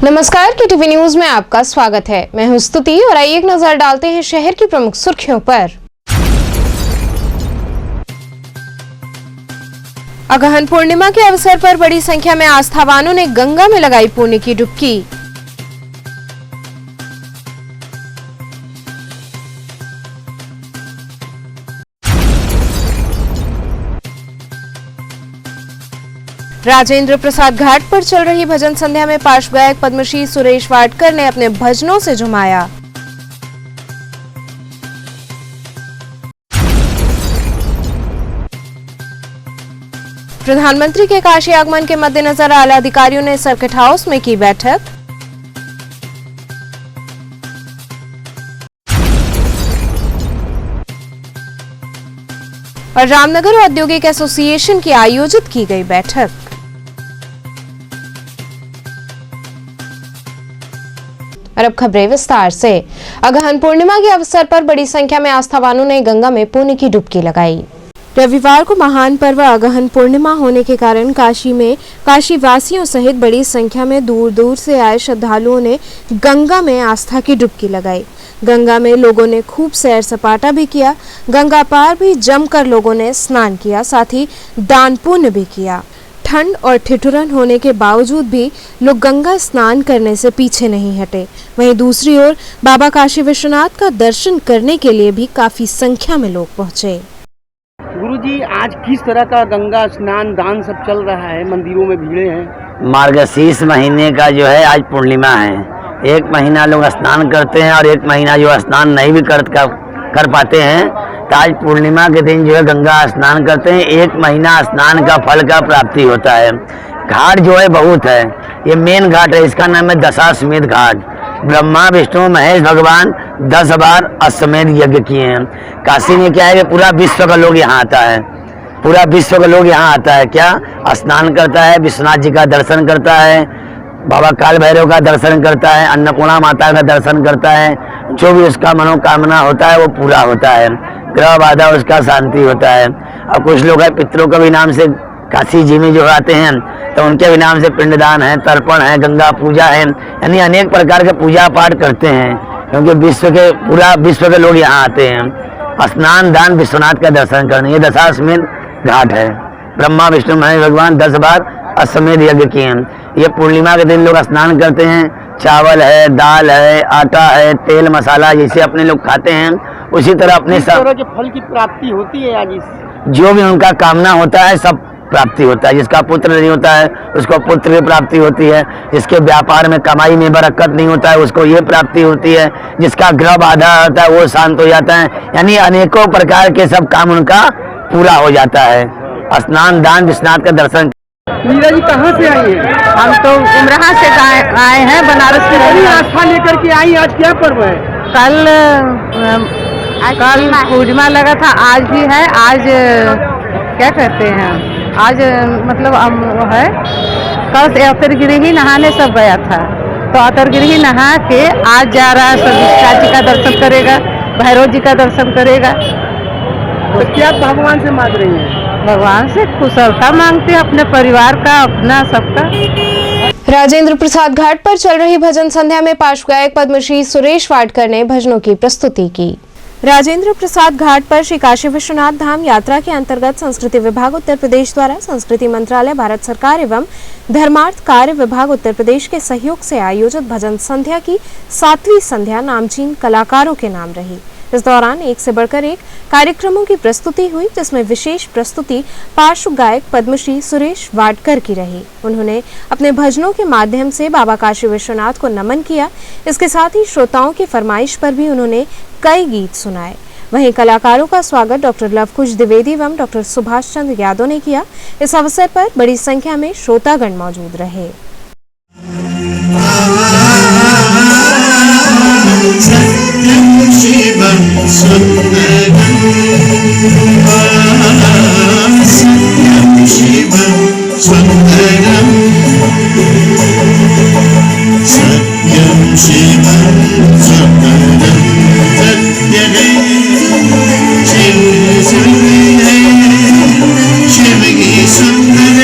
नमस्कार, KTV news में आपका स्वागत है। मैं हूं स्तुति और आइए एक नजर डालते हैं शहर की प्रमुख सुर्खियों पर। अगहन पूर्णिमा के अवसर पर बड़ी संख्या में आस्थावानों ने गंगा में लगाई पुण्य की डुबकी। राजेंद्र प्रसाद घाट पर चल रही भजन संध्या में पार्श्व गायक पद्मश्री सुरेश वाडकर ने अपने भजनों से झुमाया। प्रधानमंत्री के काशी आगमन के मद्देनजर आला अधिकारियों ने सर्किट हाउस में की बैठक। और रामनगर औद्योगिक एसोसिएशन की आयोजित की गई बैठक। और अब खबरें विस्तार से। अगहन पूर्णिमा के अवसर पर बड़ी संख्या में आस्थावानों ने गंगा में पुण्य की डुबकी लगाई। रविवार को महान पर्व अगहन पूर्णिमा होने के कारण काशी में काशी वासियों सहित बड़ी संख्या में दूर दूर से आए श्रद्धालुओं ने गंगा में आस्था की डुबकी लगाई। गंगा में लोगों ने खूब सैर सपाटा भी किया। गंगा पार भी जमकर लोगों ने स्नान किया, साथ ही दान पुण्य भी किया। ठंड और ठिठुरन होने के बावजूद भी लोग गंगा स्नान करने से पीछे नहीं हटे। वहीं दूसरी ओर बाबा काशी विश्वनाथ का दर्शन करने के लिए भी काफी संख्या में लोग पहुंचे। गुरुजी, आज किस तरह का गंगा स्नान दान सब चल रहा है? मंदिरों में भीड़े हैं। मार्गशीर्ष महीने का जो है आज पूर्णिमा है। एक महीना लोग स्नान करते हैं और एक महीना जो स्नान नहीं भी कर पाते हैं, तो आज पूर्णिमा के दिन जो है गंगा स्नान करते हैं। एक महीना स्नान का फल का प्राप्ति होता है। घाट जो है बहुत है, ये मेन घाट है, इसका नाम है दशाश्वमेध घाट। ब्रह्मा विष्णु महेश भगवान 10 बार अश्वमेध यज्ञ किए हैं। काशी में क्या है कि पूरा विश्व का लोग यहाँ आता है, पूरा विश्व का लोग यहाँ आता है। क्या स्नान करता है, विश्वनाथ जी का दर्शन करता है, बाबा काल भैरव का दर्शन करता है, अन्नपूर्णा माता का दर्शन करता है। जो भी उसका मनोकामना होता है वो पूरा होता है, ग्रह बाधा उसका शांति होता है। और कुछ लोग है पितरों के भी नाम से काशी जी में जो आते हैं, तो उनके भी नाम से पिंडदान है, तर्पण है, गंगा पूजा है, यानी अनेक प्रकार के पूजा पाठ करते हैं, क्योंकि पूरा विश्व के लोग यहाँ आते हैं स्नान दान विश्वनाथ का दर्शन करने। ये दशाश्वमेध घाट है। ब्रह्मा विष्णु महेश भगवान 10 बार अश्वमेध यज्ञ किए हैं। ये पूर्णिमा के दिन लोग स्नान करते हैं। चावल है, दाल है, आटा है, तेल मसाला जैसे अपने लोग खाते हैं, उसी तरह अपने सब तरह के फल की प्राप्ति होती है। आज जो भी उनका कामना होता है सब प्राप्ति होता है। जिसका पुत्र नहीं होता है उसको पुत्र की प्राप्ति होती है। जिसके व्यापार में कमाई में बरकत नहीं होता है उसको ये प्राप्ति होती है। जिसका ग्रह बाधा होता है वो शांत हो जाता है। यानी अनेकों प्रकार के सब काम उनका पूरा हो जाता है। स्नान दान विश्वनाथ का दर्शन। मीरा जी कहाँ से आई है? हम तो उमराह से आए हैं, बनारस से। बड़ी आस्था लेकर के आई। आज क्या पर्व है? कल पूर्णिमा लगा था, आज भी है। आज क्या कहते हैं, आज मतलब वो है, कल अतरगिरी नहाने सब गया था, तो अतरगिरी नहा के आज जा रहा है। सब जी का दर्शन करेगा, भैरव जी का दर्शन करेगा। तो क्या भगवान से मांग रही है? भगवान से कुशलता मांगते हैं, अपने परिवार का, अपना सबका। राजेंद्र प्रसाद घाट पर चल रही भजन संध्या में पार्श्व गायक पद्मश्री सुरेश वाडकर ने भजनों की प्रस्तुति की। राजेंद्र प्रसाद घाट पर श्री काशी विश्वनाथ धाम यात्रा के अंतर्गत संस्कृति विभाग उत्तर प्रदेश द्वारा संस्कृति मंत्रालय भारत सरकार एवं धर्मार्थ कार्य विभाग उत्तर प्रदेश के सहयोग से आयोजित भजन संध्या की 7वीं संध्या नामचीन कलाकारों के नाम रही। इस दौरान एक से बढ़कर एक कार्यक्रमों की प्रस्तुति हुई, जिसमें विशेष प्रस्तुति पार्श्व गायक पद्मश्री सुरेश वाडकर की रही। उन्होंने अपने भजनों के माध्यम से बाबा काशी विश्वनाथ को नमन किया। इसके साथ ही श्रोताओं की फरमाइश पर भी उन्होंने कई गीत सुनाए। वहीं कलाकारों का स्वागत डॉक्टर लवकुश द्विवेदी एवं डॉक्टर सुभाष चंद्र यादव ने किया। इस अवसर पर बड़ी संख्या में श्रोतागण मौजूद रहे। शिवं सुंदरं सत्यं शिवं सुंदरं सत्यं शिवं सुंदरं सत्यं शिव की सुंदर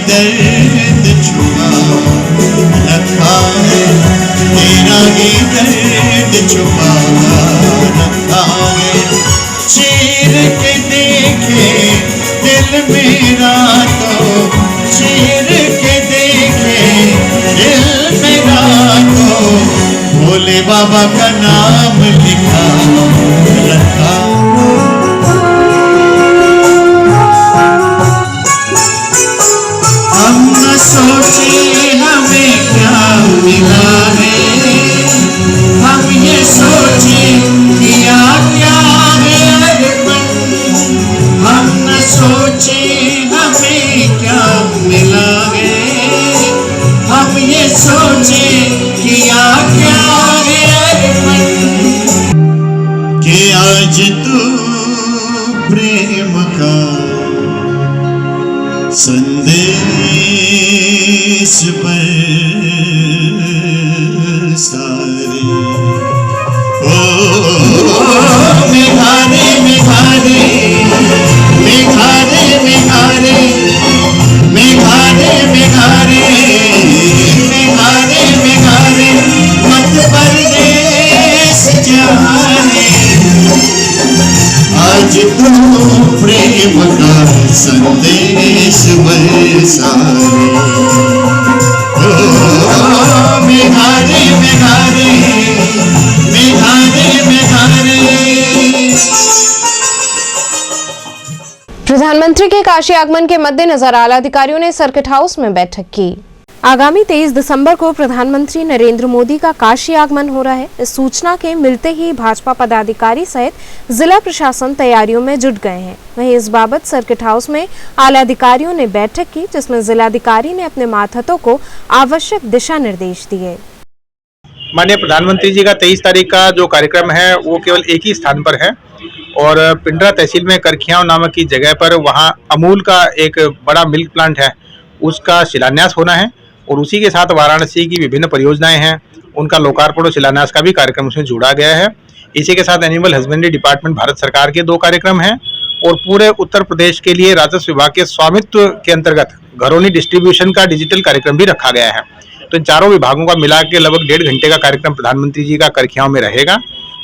दर्द छुपा रखा है, तेरा ही दर्द छुपा रखा है। चीर के देखे दिल मेरा तो, चीर के देखे दिल मेरा तो, भोले बाबा का नाम लिखा रखा। हम न सोचे हमें क्या मिला है, हम ये सोचे किया क्या है अर्पण। हम न सोचे हमें क्या मिला है, हम ये सोचे किया क्या है अर्पण। कि आज तू प्रेम का संदेश सारे ओ मेघारे मेघारे मेघारे मेघारे मेघारे मेघारे मेघारे मेघारे मत परदेस जाने। आज तू प्रेम का संदेश बरसाने। मेघारे मेघारे मेघारे मेघारे। प्रधानमंत्री के काशी आगमन के मद्देनजर आला अधिकारियों ने सर्किट हाउस में बैठक की। आगामी 23 दिसंबर को प्रधानमंत्री नरेंद्र मोदी का काशी आगमन हो रहा है। इस सूचना के मिलते ही भाजपा पदाधिकारी सहित जिला प्रशासन तैयारियों में जुट गए हैं। वहीं इस बाबत सर्किट हाउस में आला अधिकारियों ने बैठक की, जिसमें जिलाधिकारी ने अपने मातहतों को आवश्यक दिशा निर्देश दिए। माननीय प्रधानमंत्री जी का 23 तारीख का जो कार्यक्रम है वो केवल एक ही स्थान पर है और पिंडरा तहसील में करखियाव नामक की जगह पर, वहाँ अमूल का एक बड़ा मिल्क प्लांट है, उसका शिलान्यास होना है और उसी के साथ वाराणसी की विभिन्न परियोजनाएं हैं, उनका लोकार्पण और शिलान्यास का भी कार्यक्रम उसमें जोड़ा गया है। इसी के साथ एनिमल हस्बेंड्री डिपार्टमेंट भारत सरकार के 2 कार्यक्रम हैं और पूरे उत्तर प्रदेश के लिए राजस्व विभाग के स्वामित्व के अंतर्गत घरौनी डिस्ट्रीब्यूशन का डिजिटल कार्यक्रम भी रखा गया है। तो इन चारों विभागों का मिला के लगभग 1.5 घंटे का कार्यक्रम प्रधानमंत्री जी का करखियाव में रहेगा।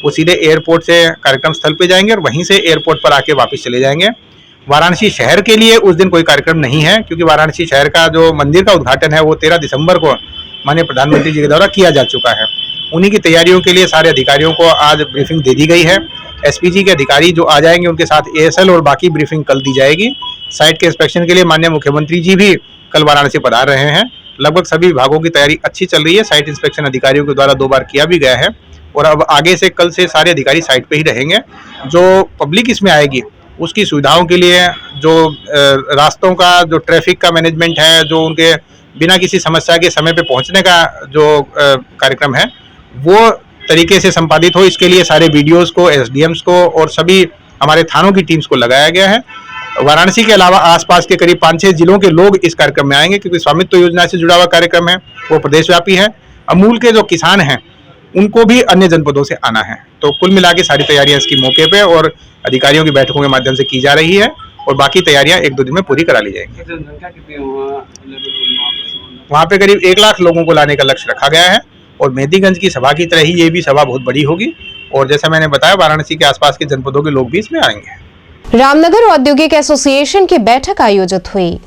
वो सीधे एयरपोर्ट से कार्यक्रम स्थल पे जाएंगे और वहीं से एयरपोर्ट पर आके वापस चले जाएंगे। वाराणसी शहर के लिए उस दिन कोई कार्यक्रम नहीं है, क्योंकि वाराणसी शहर का जो मंदिर का उद्घाटन है वो 13 दिसंबर को माननीय प्रधानमंत्री जी के द्वारा किया जा चुका है। उन्हीं की तैयारियों के लिए सारे अधिकारियों को आज ब्रीफिंग दे दी गई है। एसपीजी के अधिकारी जो आ जाएंगे उनके साथ एएसएल और बाकी ब्रीफिंग कल दी जाएगी। साइट के इंस्पेक्शन के लिए माननीय मुख्यमंत्री जी भी कल वाराणसी पधार रहे हैं। लगभग सभी विभागों की तैयारी अच्छी चल रही है। साइट इंस्पेक्शन अधिकारियों के द्वारा 2 बार किया भी गया है और अब आगे से कल से सारे अधिकारी साइट पे ही रहेंगे। जो पब्लिक इसमें आएगी उसकी सुविधाओं के लिए जो रास्तों का जो ट्रैफिक का मैनेजमेंट है, जो उनके बिना किसी समस्या के समय पे पहुंचने का जो कार्यक्रम है वो तरीके से संपादित हो, इसके लिए सारे वीडियोस को, एसडीएम्स को और सभी हमारे थानों की टीम्स को लगाया गया है। वाराणसी के अलावा आसपास के करीब 5-6 जिलों के लोग इस कार्यक्रम में आएंगे, क्योंकि स्वामित्व योजना से जुड़ा हुआ कार्यक्रम है, वो प्रदेशव्यापी है। अमूल के जो किसान हैं उनको भी अन्य जनपदों से आना है। तो कुल मिला के सारी तैयारियां इसकी मौके पे और अधिकारियों की बैठकों के माध्यम से की जा रही है और बाकी तैयारियां 1-2 दिन में पूरी करा ली जाएंगी। वहाँ पे करीब 1 लाख लोगों को लाने का लक्ष्य रखा गया है और मेहंदीगंज की सभा की तरह ही ये भी सभा बहुत बड़ी होगी और जैसा मैंने बताया वाराणसी के आसपास के जनपदों के लोग भी इसमें आएंगे। रामनगर औद्योगिक एसोसिएशन की बैठक आयोजित हुई।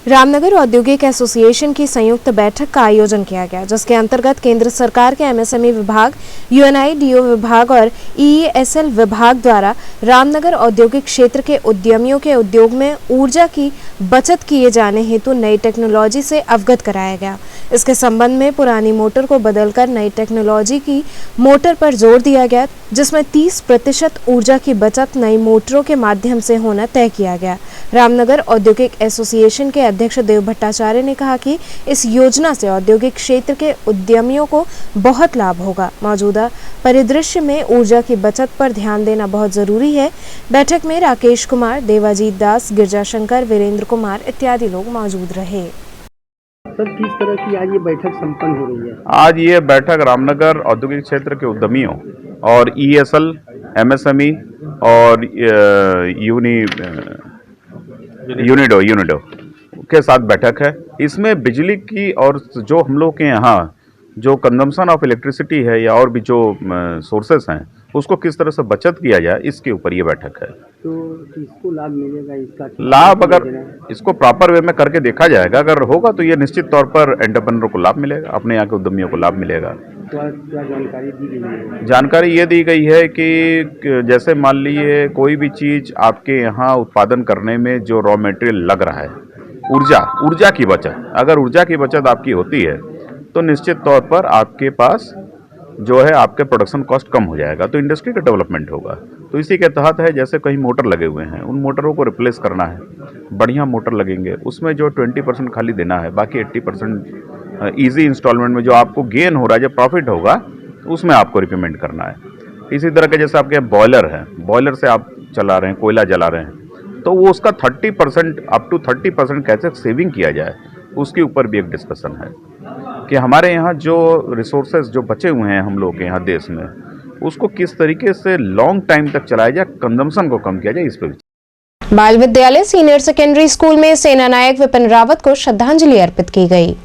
रामनगर औद्योगिक एसोसिएशन की संयुक्त बैठक का आयोजन किया गया, जिसके अंतर्गत केंद्र सरकार के एमएसएमई विभाग, यूएनआईडीओ विभाग और ईईएसएल विभाग द्वारा रामनगर औद्योगिक क्षेत्र के उद्यमियों के उद्योग में ऊर्जा की बचत किए जाने हेतु नई टेक्नोलॉजी से अवगत कराया गया। इसके संबंध में पुरानी मोटर को बदलकर नई टेक्नोलॉजी की मोटर पर जोर दिया गया, जिसमें 30% ऊर्जा की बचत नई मोटरों के माध्यम से होना तय किया गया। रामनगर औद्योगिक एसोसिएशन के अध्यक्ष देव भट्टाचार्य ने कहा कि इस योजना से औद्योगिक क्षेत्र के उद्यमियों को बहुत लाभ होगा। मौजूदा परिदृश्य में ऊर्जा की बचत पर ध्यान देना बहुत जरूरी है। बैठक में राकेश कुमार, देवाजीत दास, गिरजाशंकर, वीरेंद्र कुमार इत्यादि लोग मौजूद रहे। सर, किस तरह की आज ये बैठक संपन्न हो रही है? आज ये बैठक रामनगर औद्योगिक क्षेत्र के उद्यमियों और ईएसएल, एमएसएमई और यूनिडो के साथ बैठक है। इसमें बिजली की और जो हम लोग के यहाँ जो कंजम्पशन ऑफ इलेक्ट्रिसिटी है या और भी जो सोर्सेस हैं उसको किस तरह से बचत किया जाए, इसके ऊपर ये बैठक है। तो किसको लाभ मिलेगा इसका? लाभ अगर इसको प्रॉपर वे में करके देखा जाएगा, अगर होगा तो ये निश्चित तौर पर एंटरप्रेन्योर को लाभ मिलेगा, अपने यहाँ के उद्यमियों को लाभ मिलेगा। क्या जानकारी दी गई है? जानकारी ये दी गई है कि जैसे मान लीजिए कोई भी चीज़ आपके यहाँ उत्पादन करने में जो रॉ मटेरियल लग रहा है, ऊर्जा की बचत, अगर ऊर्जा की बचत आपकी होती है तो निश्चित तौर पर आपके पास जो है आपके प्रोडक्शन कॉस्ट कम हो जाएगा, तो इंडस्ट्री का डेवलपमेंट होगा। तो इसी के तहत है, जैसे कहीं मोटर लगे हुए हैं, उन मोटरों को रिप्लेस करना है, बढ़िया मोटर लगेंगे, उसमें जो 20% खाली देना है, बाकी 80% ईजी इंस्टॉलमेंट में जो आपको गेन हो रहा है, जो प्रॉफिट होगा उसमें आपको रिपेमेंट करना है। इसी तरह के जैसे आपके बॉयलर है, बॉयलर से आप चला रहे हैं, कोयला जला रहे हैं, तो वो उसका 30% अप टू 30% कैसे सेविंग किया जाए, उसके ऊपर भी एक डिस्कशन है कि हमारे यहाँ जो रिसोर्सेज जो बचे हुए हैं हम लोग के यहाँ देश में, उसको किस तरीके से लॉन्ग टाइम तक चलाया जाए, कंजम्पशन को कम किया जाए, इस पर। बाल विद्यालय सीनियर सेकेंडरी स्कूल में सेना नायक विपिन रावत को श्रद्धांजलि अर्पित की गई।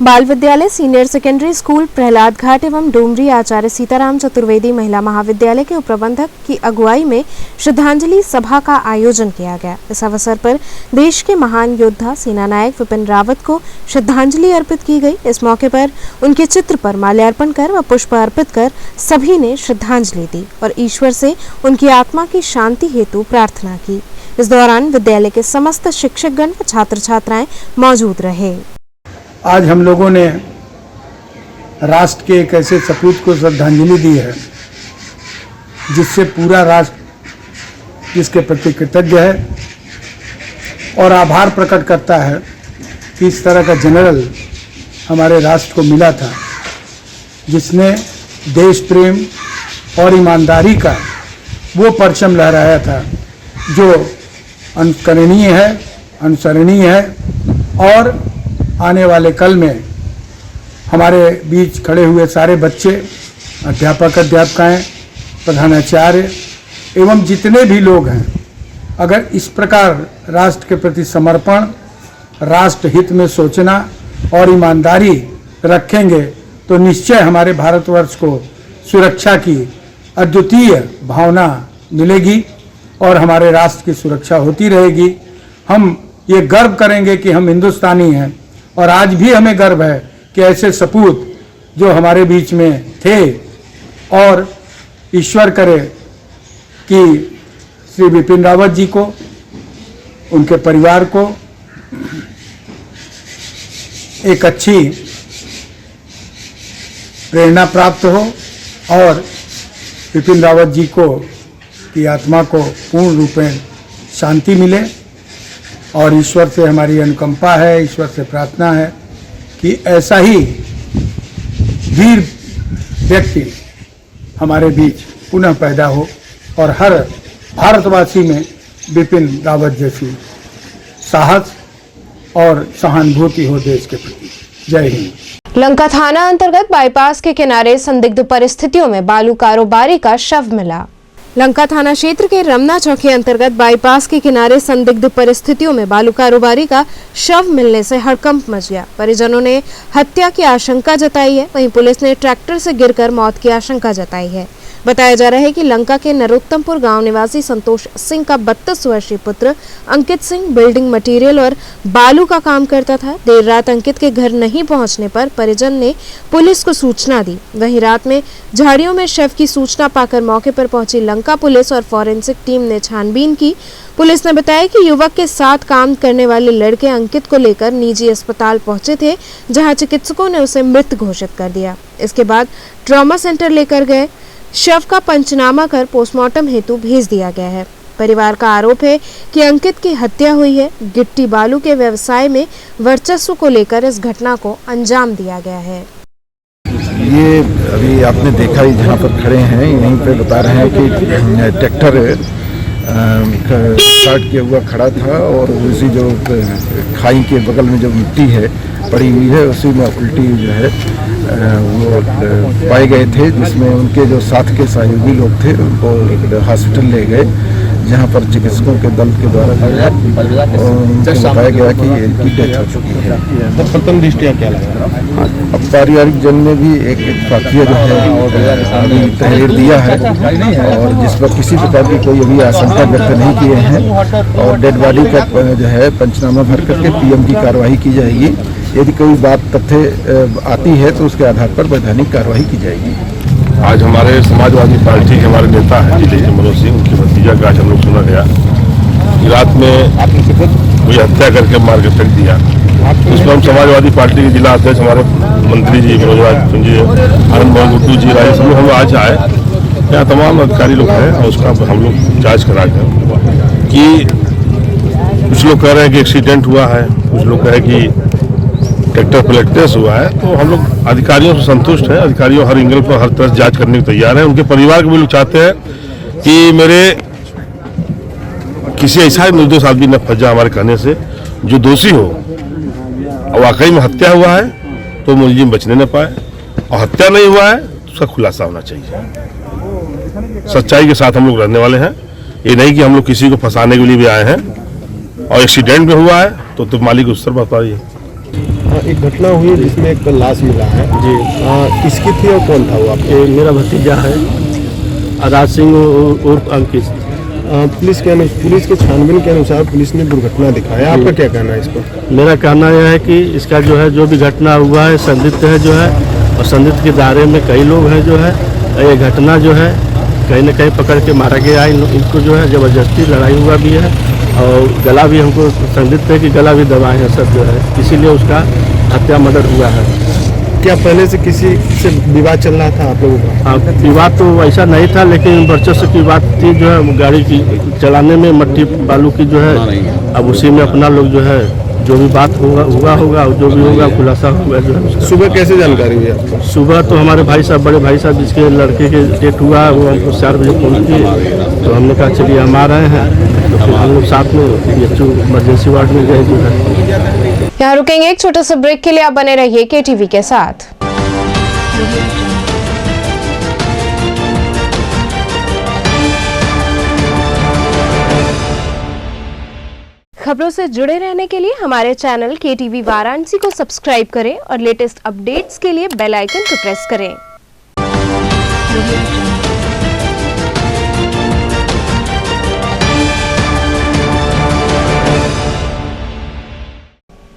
बाल विद्यालय सीनियर सेकेंडरी स्कूल प्रहलाद घाट एवं डोमरी आचार्य सीताराम चतुर्वेदी महिला महाविद्यालय के उपप्रबंधक की अगुवाई में श्रद्धांजलि सभा का आयोजन किया गया। इस अवसर पर देश के महान योद्धा सेना नायक विपिन रावत को श्रद्धांजलि अर्पित की गई। इस मौके पर उनके चित्र पर माल्यार्पण कर व पुष्प अर्पित कर सभी ने श्रद्धांजलि दी और ईश्वर से उनकी आत्मा की शांति हेतु प्रार्थना की। इस दौरान विद्यालय के समस्त शिक्षकगण व छात्र छात्राएं मौजूद रहे। आज हम लोगों ने राष्ट्र के एक ऐसे सपूत को श्रद्धांजलि दी है जिससे पूरा राष्ट्र इसके प्रति कृतज्ञ है और आभार प्रकट करता है कि इस तरह का जनरल हमारे राष्ट्र को मिला था जिसने देश प्रेम और ईमानदारी का वो परचम लहराया था जो अनुकरणीय है, अनुसरणीय है और आने वाले कल में हमारे बीच खड़े हुए सारे बच्चे, अध्यापक अध्यापिकाएँ, प्रधानाचार्य एवं जितने भी लोग हैं, अगर इस प्रकार राष्ट्र के प्रति समर्पण, राष्ट्र हित में सोचना और ईमानदारी रखेंगे तो निश्चय हमारे भारतवर्ष को सुरक्षा की अद्वितीय भावना मिलेगी और हमारे राष्ट्र की सुरक्षा होती रहेगी। हम ये गर्व करेंगे कि हम हिंदुस्तानी हैं और आज भी हमें गर्व है कि ऐसे सपूत जो हमारे बीच में थे और ईश्वर करे कि श्री विपिन रावत जी को, उनके परिवार को एक अच्छी प्रेरणा प्राप्त हो और विपिन रावत जी को की आत्मा को पूर्ण रूप में शांति मिले और ईश्वर से हमारी अनुकंपा है, ईश्वर से प्रार्थना है कि ऐसा ही वीर व्यक्ति हमारे बीच पुनः पैदा हो और हर भारतवासी में विपिन रावत जैसी साहस और सहानुभूति हो देश के प्रति। जय हिंद। लंका थाना अंतर्गत बाईपास के किनारे संदिग्ध परिस्थितियों में बालू कारोबारी का शव मिला। लंका थाना क्षेत्र के रमना चौकी अंतर्गत बाईपास के किनारे संदिग्ध परिस्थितियों में बालू कारोबारी का शव मिलने से हड़कंप मच गया। परिजनों ने हत्या की आशंका जताई है, वहीं पुलिस ने ट्रैक्टर से गिरकर मौत की आशंका जताई है। बताया जा रहा है कि लंका के नरोत्तमपुर गांव निवासी संतोष सिंह का 32 वर्षीय पुत्र अंकित सिंह बिल्डिंग मटेरियल और बालू का काम करता था। देर रात अंकित के घर नहीं पहुंचने पर परिजन ने पुलिस को सूचना दी। वहीं रात में झाड़ियों में शव की सूचना पाकर मौके पर पहुंची लंका पुलिस और फॉरेंसिक टीम ने छानबीन की। पुलिस ने बताया कि युवक के साथ काम करने वाले लड़के अंकित को लेकर निजी अस्पताल पहुंचे थे, जहां चिकित्सकों ने उसे मृत घोषित कर दिया। इसके बाद ट्रॉमा सेंटर लेकर गए शव का पंचनामा कर पोस्टमार्टम हेतु भेज दिया गया है। परिवार का आरोप है कि अंकित की हत्या हुई है। गिट्टी बालू के व्यवसाय में वर्चस्व को लेकर इस घटना को अंजाम दिया गया है। ये अभी आपने देखा ही जहाँ पर खड़े हैं, यहीं पे बता रहे हैं कि ट्रैक्टर स्टार्ट किया हुआ खड़ा था और उसी जो खाई के बगल में जो मिट्टी है पड़ी हुई है उसी में उल्टी जो है वो पाए गए थे, जिसमें उनके जो साथ के सहयोगी लोग थे उनको हॉस्पिटल ले गए। जहां पर चिकित्सकों के दल के द्वारा उनको बताया गया कि इनकी डेथ हो चुकी है। प्रथम दृष्टिया क्या लगा? अब पारिवारिक जन ने भी एक इत्तफाकिया जो है अभी तहरीर दिया है और जिस पर किसी प्रकार की कोई अभी आशंका व्यक्त नहीं किए हैं और डेड बॉडी का जो है पंचनामा भर करके पीएम की कार्रवाई की जाएगी। यदि कोई बात तथ्य आती है तो उसके आधार पर वैधानिक कार्रवाई की जाएगी। आज हमारे समाजवादी पार्टी के हमारे नेता हैं जिले मनोज सिंह, उनके भतीजा का आज हम लोग सुना गया कि रात में कोई हत्या करके मार के फेंक दिया। उस पर हम समाजवादी पार्टी के जिला अध्यक्ष हमारे मंत्री जी मनोज सिंह जी, आनंद मोहन गुड्डू जी, राजेश, हम आज आए, यहाँ तमाम अधिकारी लोग हैं और उसका हम लोग जाँच करा कर कि कुछ लोग कह रहे हैं कि एक्सीडेंट हुआ है, कुछ लोग कह रहे हैं कि ट्रैक्टर पलटनेस हुआ है। तो हम लोग अधिकारियों से संतुष्ट हैं, अधिकारियों हर एंगल पर हर तरह जांच करने को तैयार हैं। उनके परिवार के भी लोग चाहते हैं कि मेरे किसी ऐसा निर्दोष आदमी न फंस जाए हमारे कहने से, जो दोषी हो और वाकई में हत्या हुआ है तो मुलजिम बचने न पाए, और हत्या नहीं हुआ है तो उसका खुलासा होना चाहिए। सच्चाई के साथ हम लोग रहने वाले हैं, ये नहीं कि हम लोग किसी को फंसाने के लिए भी आए हैं। और एक्सीडेंट में हुआ है तो मालिक उस पर बताइए। एक घटना हुई जिसमें एक लाश मिला है जी, किसकी थी और कौन था वो? आपके? मेरा भतीजा है राज सिंह उर्फ अंकित। पुलिस के छानबीन के अनुसार पुलिस ने दुर्घटना दिखाया, आपका क्या कहना है इस पर? मेरा कहना यह है कि इसका जो है जो भी घटना हुआ है संदिग्ध है जो है, और संदिग्ध के दायरे में कई लोग हैं जो है। ये घटना जो है कहीं न कहीं पकड़ के मारा गया है, इनको जो है जबरदस्ती लड़ाई हुआ भी है और गला भी हमको संदिग्ध है कि गला भी दबाए हैं सब जो है, इसीलिए उसका हत्या मर्डर हुआ है। क्या पहले से किसी से विवाद चल रहा था आप लोगों का? हाँ, विवाद तो ऐसा नहीं था, लेकिन वर्चस्व की बात थी जो है गाड़ी की चलाने में, मट्टी बालू की जो है। अब उसी में अपना लोग जो है जो भी बात हुआ होगा और जो भी होगा खुलासा होगा जो है। सुबह कैसे जानकारी हुई आपको? सुबह तो हमारे भाई साहब, बड़े भाई साहब जिसके लड़के के डेट हुआ है, वो हमको 4 बजे फोन किए, तो हमने कहा चलिए हम आ रहे हैं, तो फिर हम लोग साथ में इमरजेंसी वार्ड में गए जो है। यहाँ रुकेंगे एक छोटे से ब्रेक के लिए, आप बने रहिए KTV के साथ। खबरों से जुड़े रहने के लिए हमारे चैनल KTV वाराणसी को सब्सक्राइब करें और लेटेस्ट अपडेट्स के लिए बेल आइकन को प्रेस करें।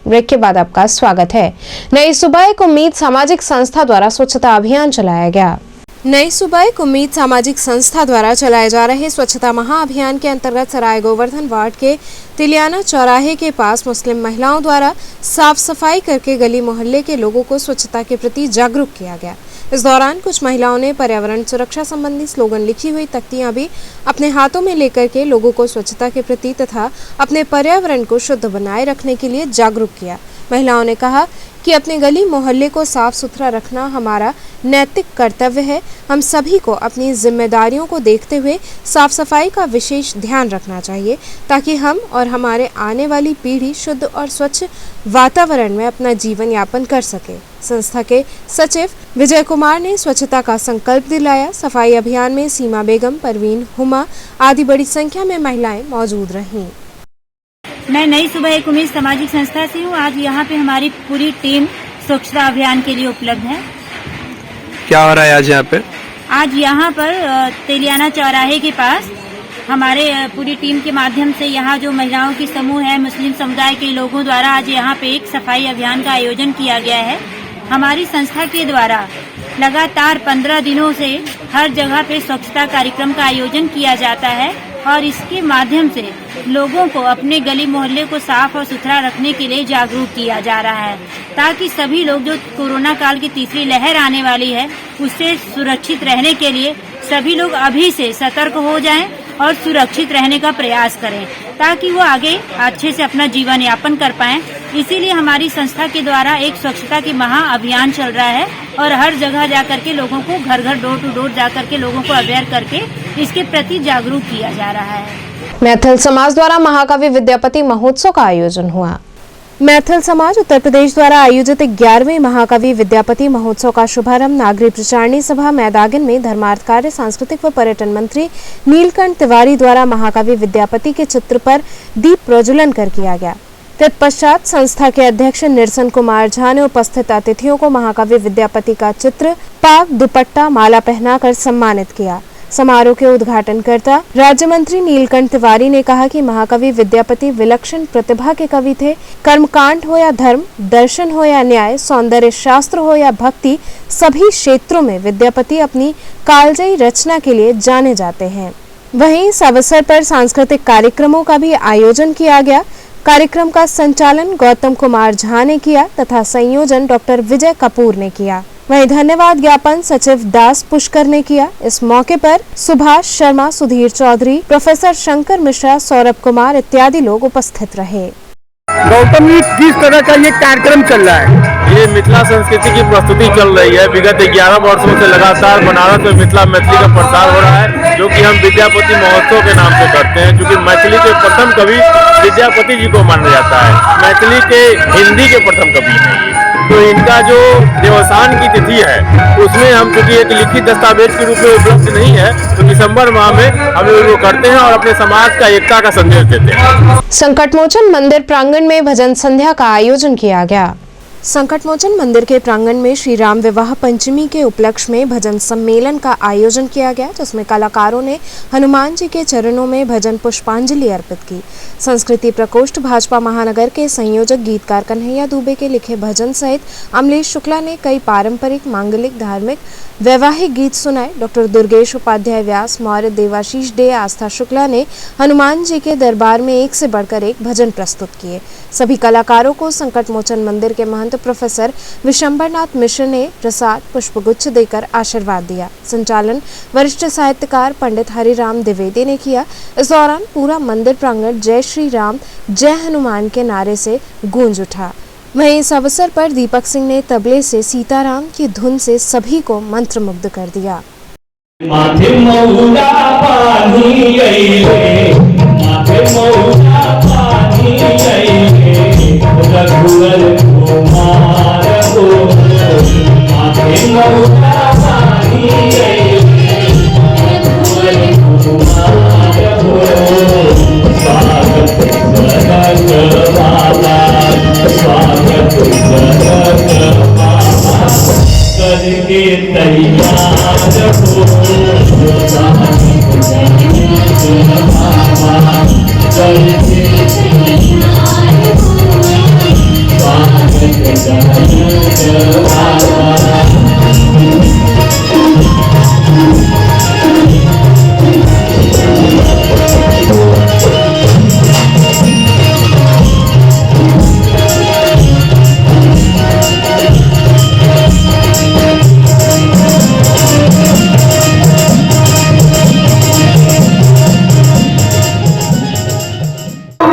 ब्रेक के बाद आपका स्वागत है। नई सुबह एक उम्मीद सामाजिक संस्था द्वारा स्वच्छता अभियान चलाया गया। नई सुबह एक उम्मीद सामाजिक संस्था द्वारा चलाए जा रहे स्वच्छता महाअभियान के अंतर्गत सराय गोवर्धन वार्ड के तिलियाना चौराहे के पास मुस्लिम महिलाओं द्वारा साफ सफाई करके गली मोहल्ले के लोगों को स्वच्छता के प्रति जागरूक किया गया। इस दौरान कुछ महिलाओं ने पर्यावरण सुरक्षा संबंधी स्लोगन लिखी हुई तख्तियां भी अपने हाथों में लेकर के लोगों को स्वच्छता के प्रति तथा अपने पर्यावरण को शुद्ध बनाए रखने के लिए जागरूक किया। महिलाओं ने कहा कि अपने गली मोहल्ले को साफ सुथरा रखना हमारा नैतिक कर्तव्य है। हम सभी को अपनी जिम्मेदारियों को देखते हुए साफ सफाई का विशेष ध्यान रखना चाहिए ताकि हम और हमारे आने वाली पीढ़ी शुद्ध और स्वच्छ वातावरण में अपना जीवन यापन कर सके। संस्था के सचिव विजय कुमार ने स्वच्छता का संकल्प दिलाया। सफाई अभियान में सीमा बेगम, परवीन, हुमा आदि बड़ी संख्या में महिलाएं मौजूद रहीं। मैं नई सुबह एक उम्मीद सामाजिक संस्था से हूँ। आज यहाँ पे हमारी पूरी टीम स्वच्छता अभियान के लिए उपलब्ध है। क्या हो रहा है आज यहाँ पे? आज यहाँ पर तिलियाना चौराहे के पास हमारे पूरी टीम के माध्यम से यहाँ जो महिलाओं की समूह है, मुस्लिम समुदाय के लोगों द्वारा आज यहाँ पे एक सफाई अभियान का आयोजन किया गया है। हमारी संस्था के द्वारा लगातार 15 दिनों से हर जगह पे स्वच्छता कार्यक्रम का आयोजन किया जाता है और इसके माध्यम से लोगों को अपने गली मोहल्ले को साफ और सुथरा रखने के लिए जागरूक किया जा रहा है ताकि सभी लोग जो कोरोना काल की तीसरी लहर आने वाली है उससे सुरक्षित रहने के लिए सभी लोग अभी से सतर्क हो जाएं और सुरक्षित रहने का प्रयास करें ताकि वो आगे अच्छे से अपना जीवन यापन कर पाएं। इसीलिए हमारी संस्था के द्वारा एक स्वच्छता की महा अभियान चल रहा है और हर जगह जाकर के लोगों को घर घर डोर टू डोर जाकर के लोगों को अवेयर करके इसके प्रति जागरूक किया जा रहा है। मैथिल समाज द्वारा महाकवि विद्यापति महोत्सव का आयोजन हुआ। मैथिल समाज उत्तर प्रदेश द्वारा आयोजित 11वें महाकवि विद्यापति महोत्सव का शुभारंभ नागरी प्रचारणी सभा मैदागिन में धर्मार्थ कार्य सांस्कृतिक व पर्यटन मंत्री नीलकंठ तिवारी द्वारा महाकवि विद्यापति के चित्र पर दीप प्रज्वलन कर किया गया। तत्पश्चात संस्था के अध्यक्ष निरसन कुमार झा ने उपस्थित अतिथियों को महाकवि विद्यापति का चित्र, पाग, दुपट्टा, माला पहनाकर सम्मानित किया। समारोह के उद्घाटनकर्ता राज्य मंत्री नीलकंठ तिवारी ने कहा कि महाकवि विद्यापति विलक्षण प्रतिभा के कवि थे। कर्मकांड हो या धर्म, दर्शन हो या न्याय, सौंदर्य शास्त्र हो या भक्ति, सभी क्षेत्रों में विद्यापति अपनी कालजयी रचना के लिए जाने जाते हैं। वहीं इस अवसर पर सांस्कृतिक कार्यक्रमों का भी आयोजन किया गया। कार्यक्रम का संचालन गौतम कुमार झा ने किया तथा संयोजन डॉक्टर विजय कपूर ने किया। वहीं धन्यवाद ज्ञापन सचिव दास पुष्कर ने किया। इस मौके पर सुभाष शर्मा, सुधीर चौधरी, प्रोफेसर शंकर मिश्रा, सौरभ कुमार इत्यादि लोग उपस्थित रहे। गौतम जी, किस तरह का ये कार्यक्रम चल रहा है? ये मिथिला संस्कृति की प्रस्तुति चल रही है। विगत 11 वर्षों से लगातार बनारस में मिथिला मैथिली का प्रसार हो रहा है, जो कि हम विद्यापति महोत्सव के नाम से करते हैं, क्योंकि मैथिली के प्रथम कवि विद्यापति जी को माना जाता है। मैथिली के हिंदी के प्रथम कवि हैं। तो इनका जो देवसान की तिथि है उसमें हम, क्योंकि एक लिखित दस्तावेज के रूप में उपलब्ध नहीं है, तो दिसंबर माह में हम लोग करते हैं और अपने समाज का एकता का संदेश देते हैं। संकटमोचन मंदिर प्रांगण में भजन संध्या का आयोजन किया गया। संकटमोचन मंदिर के प्रांगण में श्री राम विवाह पंचमी के उपलक्ष्य में भजन सम्मेलन का आयोजन किया गया, जिसमें कलाकारों ने हनुमान जी के चरणों में भजन पुष्पांजलि अर्पित की। संस्कृति प्रकोष्ठ भाजपा महानगर के संयोजक गीतकार कन्हैया दुबे के लिखे भजन सहित अमलेश शुक्ला ने कई पारंपरिक, मांगलिक, धार्मिक, वैवाहिक गीत सुनाए। डॉक्टर दुर्गेश उपाध्याय व्यास, मौर्य, देवाशीष डे, आस्था शुक्ला ने हनुमान जी के दरबार में एक से बढ़कर एक भजन प्रस्तुत किए। सभी कलाकारों को संकटमोचन मंदिर के महंत प्रोफेसर विशंबरनाथ मिश्र ने प्रसाद पुष्पगुच्छ देकर आशीर्वाद दिया। संचालन वरिष्ठ साहित्यकार पंडित हरिराम द्विवेदी ने किया। इस दौरान पूरा मंदिर प्रांगण जय श्री राम, जय हनुमान के नारे से गूंज उठा। वहीं इस अवसर पर दीपक सिंह ने तबले से सीताराम की धुन से सभी को मंत्रमुग्ध कर दिया।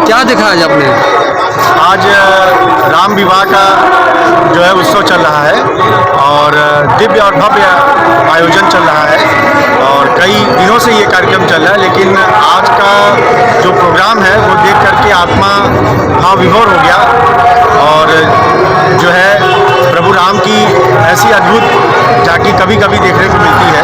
क्या देखा आज आपने? आज राम विवाह का जो है उत्सव चल रहा है और दिव्य और भव्य आयोजन चल रहा है और कई दिनों से ये कार्यक्रम चल रहा है, लेकिन आज का जो प्रोग्राम है वो देख करके आत्मा भाव विभोर हो गया और जो है प्रभु राम की ऐसी अद्भुत झांकी कभी कभी देखने को मिलती है।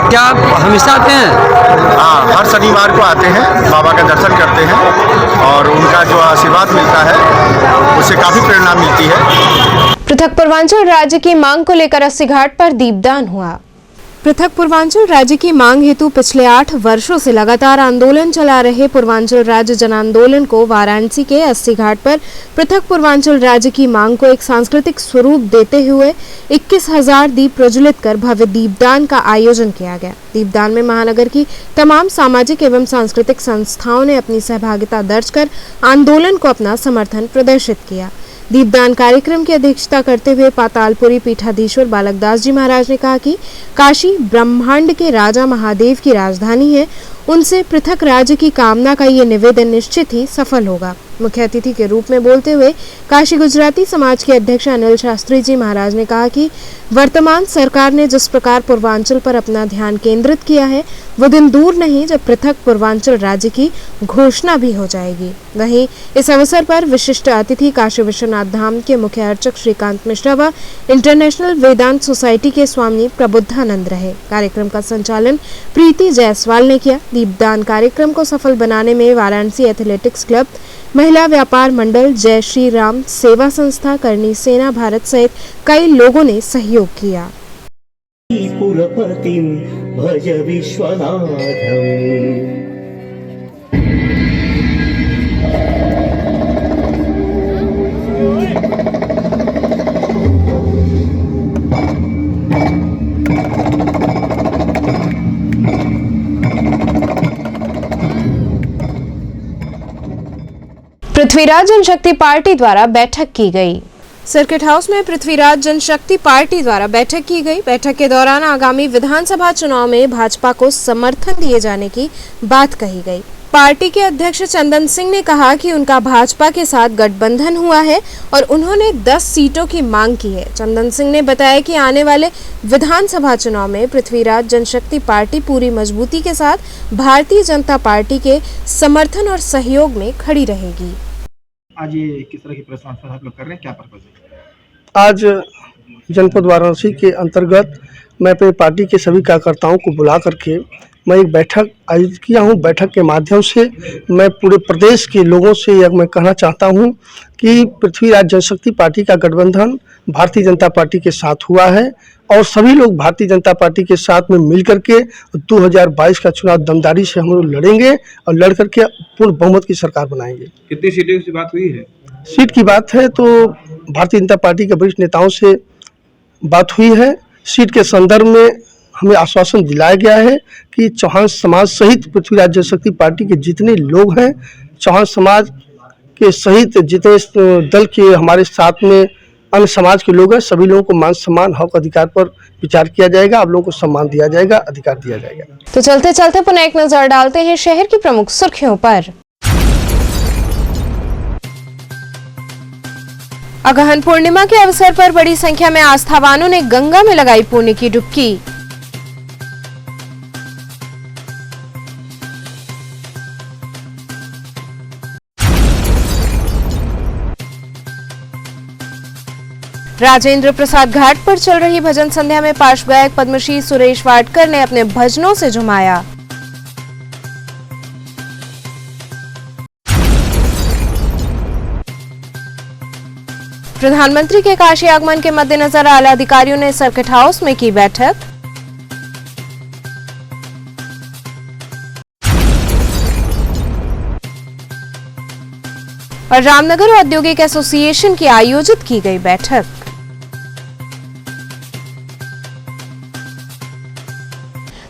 क्या आप हमेशा आते हैं? हाँ, हर शनिवार को आते हैं, बाबा का दर्शन करते हैं और उनका जो आशीर्वाद मिलता है उससे काफ़ी प्रेरणा मिलती है। पृथक पूर्वांचल राज्य की मांग को लेकर अस्सी घाट पर दीपदान हुआ। पृथक पूर्वांचल राज्य की मांग हेतु पिछले 8 वर्षों से लगातार आंदोलन चला रहे पूर्वांचल राज्य जन आंदोलन को वाराणसी के अस्सी घाट पर पृथक पूर्वांचल राज्य की मांग को एक सांस्कृतिक स्वरूप देते हुए 21,000 दीप प्रज्वलित कर भव्य दीपदान का आयोजन किया गया। दीपदान में महानगर की तमाम सामाजिक एवं सांस्कृतिक संस्थाओं ने अपनी सहभागिता दर्ज कर आंदोलन को अपना समर्थन प्रदर्शित किया। दीपदान कार्यक्रम की अध्यक्षता करते हुए पातालपुरी पीठाधीश्वर बालकदास जी महाराज ने कहा कि काशी ब्रह्मांड के राजा महादेव की राजधानी है, उनसे पृथक राज्य की कामना का ये निवेदन निश्चित ही सफल होगा। मुख्य अतिथि के रूप में बोलते हुए काशी गुजराती समाज के अध्यक्ष अनिल शास्त्री जी महाराज ने कहा कि वर्तमान सरकार ने जिस प्रकार पूर्वांचल पर अपना ध्यान केंद्रित किया है वो दिन दूर नहीं जब पृथक पूर्वांचल राज्य की घोषणा भी हो जाएगी। वहीं इस अवसर पर विशिष्ट अतिथि काशी विश्वनाथ धाम के मुख्य अर्चक श्रीकांत मिश्रा व इंटरनेशनल वेदांत सोसाइटी के स्वामी प्रबुद्धानंद रहे। कार्यक्रम का संचालन प्रीति जायसवाल ने किया। दीपदान कार्यक्रम को सफल बनाने में वाराणसी एथलेटिक्स क्लब, महिला व्यापार मंडल, जय श्री राम सेवा संस्था, करनी सेना भारत सहित कई लोगों ने सहयोग किया। पुरपतिं भज विश्वनाथम्। पृथ्वीराज जनशक्ति पार्टी द्वारा बैठक की गई। सर्किट हाउस में पृथ्वीराज जनशक्ति पार्टी द्वारा बैठक की गई। बैठक के दौरान आगामी विधानसभा चुनाव में भाजपा को समर्थन दिए जाने की बात कही गई। पार्टी के अध्यक्ष चंदन सिंह ने कहा कि उनका भाजपा के साथ गठबंधन हुआ है और उन्होंने 10 सीटों की मांग की है। चंदन सिंह ने बताया कि आने वाले विधानसभा चुनाव में पृथ्वीराज जनशक्ति पार्टी पूरी मजबूती के साथ भारतीय जनता पार्टी के समर्थन और सहयोग में खड़ी रहेगी। आज ये किस तरह की प्रेस कॉन्फ्रेंस आप लोग कर रहे हैं, क्या पर्पज है? आज जनपद वाराणसी के अंतर्गत मैं अपनी पार्टी के सभी कार्यकर्ताओं को बुला करके मैं एक बैठक आयोजित किया हूं। बैठक के माध्यम से मैं पूरे प्रदेश के लोगों से यह मैं कहना चाहता हूं कि पृथ्वीराज जनशक्ति पार्टी का गठबंधन भारतीय जनता पार्टी के साथ हुआ है और सभी लोग भारतीय जनता पार्टी के साथ में मिल करके 2022 का चुनाव दमदारी से हम लोग लड़ेंगे और लड़ करके पूर्ण बहुमत की सरकार बनाएंगे। कितनी सीटें की बात हुई है? सीट की बात है तो भारतीय जनता पार्टी के वरिष्ठ नेताओं से बात हुई है। सीट के संदर्भ में हमें आश्वासन दिलाया गया है कि चौहान समाज सहित पृथ्वीराज जनशक्ति पार्टी के जितने लोग हैं, चौहान समाज के सहित जितने दल के हमारे साथ में अन्य समाज के लोग हैं, सभी लोगों को मान सम्मान हक अधिकार पर विचार किया जाएगा। आप लोगों को सम्मान दिया जाएगा, अधिकार दिया जाएगा। तो चलते चलते पुनः एक नजर डालते हैं शहर की प्रमुख सुर्खियों पर। अगहन पूर्णिमा के अवसर पर बड़ी संख्या में आस्थावानों ने गंगा में लगाई पुण्य की डुबकी। राजेंद्र प्रसाद घाट पर चल रही भजन संध्या में पार्श्व गायक पद्मश्री सुरेश वाडकर ने अपने भजनों से झुमाया। प्रधानमंत्री के काशी आगमन के मद्देनजर आला अधिकारियों ने सर्किट हाउस में की बैठक। और रामनगर औद्योगिक एसोसिएशन की आयोजित की गई बैठक।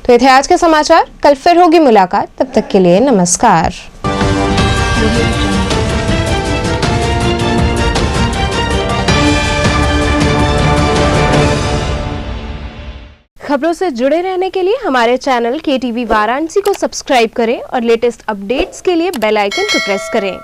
तो ये थे आज के समाचार। कल फिर होगी मुलाकात, तब तक के लिए नमस्कार। खबरों से जुड़े रहने के लिए हमारे चैनल KTV वाराणसी को सब्सक्राइब करें और लेटेस्ट अपडेट्स के लिए बेल आइकन को प्रेस करें।